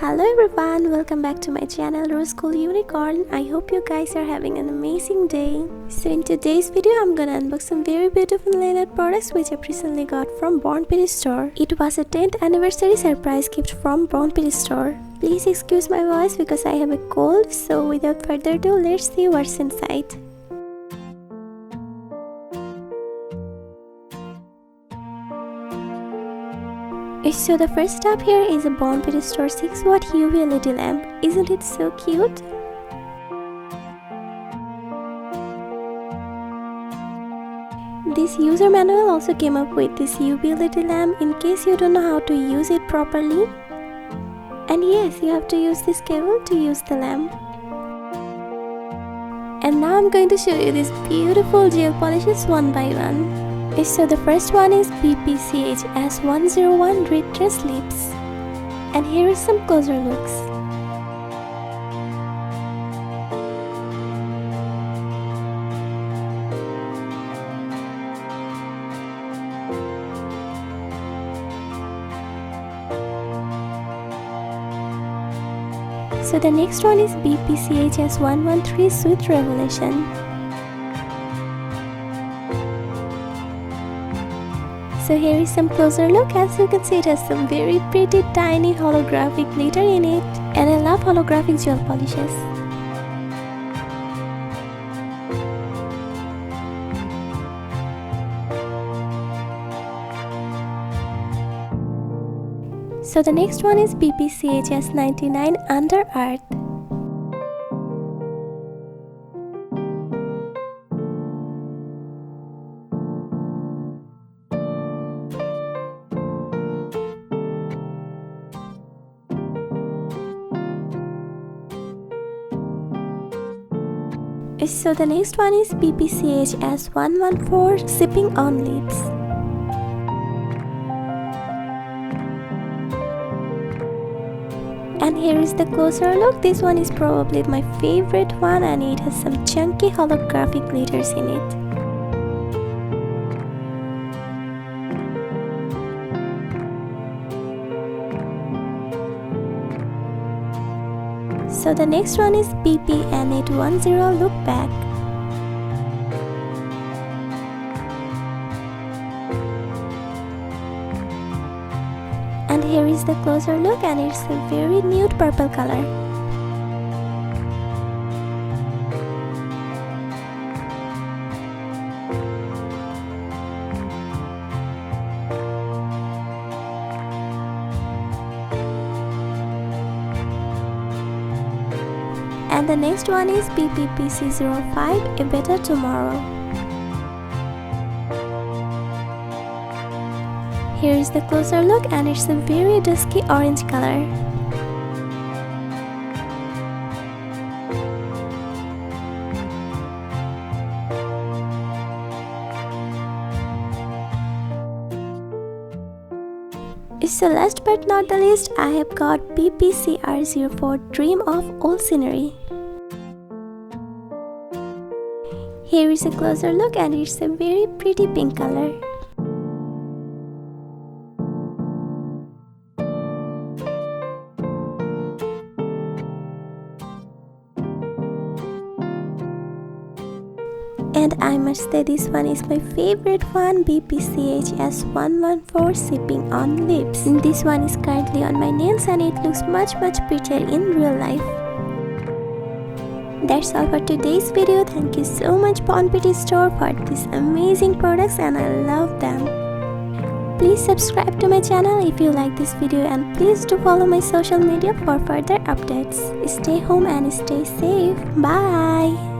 Hello everyone, welcome back to my channel Rose Cool Unicorn. I hope you guys are having an amazing day. So in today's video, I'm gonna unbox some very beautiful layered products which I recently got from Bornpretty store. It was a 10th anniversary surprise gift from Bornpretty store. Please excuse my voice because I have a cold, so without further ado, let's see what's inside. So the first up here is a Bornpretty store 6-watt UV LED lamp. Isn't it so cute? This user manual also came up with this UV LED lamp in case you don't know how to use it properly. And yes, you have to use this cable to use the lamp. And now I'm going to show you these beautiful gel polishes one by one. So the first one is BPCH S101 Retract Lips, and here is some closer looks. So the next one is BPCH S113 Sweet Revelation. So here is some closer look. As you can see, it has some very pretty tiny holographic glitter in it, and I love holographic gel polishes. So the next one is BPCH S99 Under Earth. So the next one is BPCH S114 Sipping on Lips. And here is the closer look. This one is probably my favorite one, and it has some chunky holographic glitters in it. So the next one is BPN810 Look Back. And here is the closer look, and it's a very nude purple color. And the next one is BPPC05 A Better Tomorrow. Here is the closer look, and it's a very dusky orange color. So last but not the least, I have got BPCR04 Dream of Old Scenery. Here is a closer look, and it's a very pretty pink color. And I must say, this one is my favorite one, BPCH S114 Sipping on Lips. This one is currently on my nails, and it looks much prettier in real life. That's all for today's video. Thank you so much Bornpretty store for these amazing products, and I love them. Please subscribe to my channel if you like this video, and please do follow my social media for further updates. Stay home and stay safe. Bye.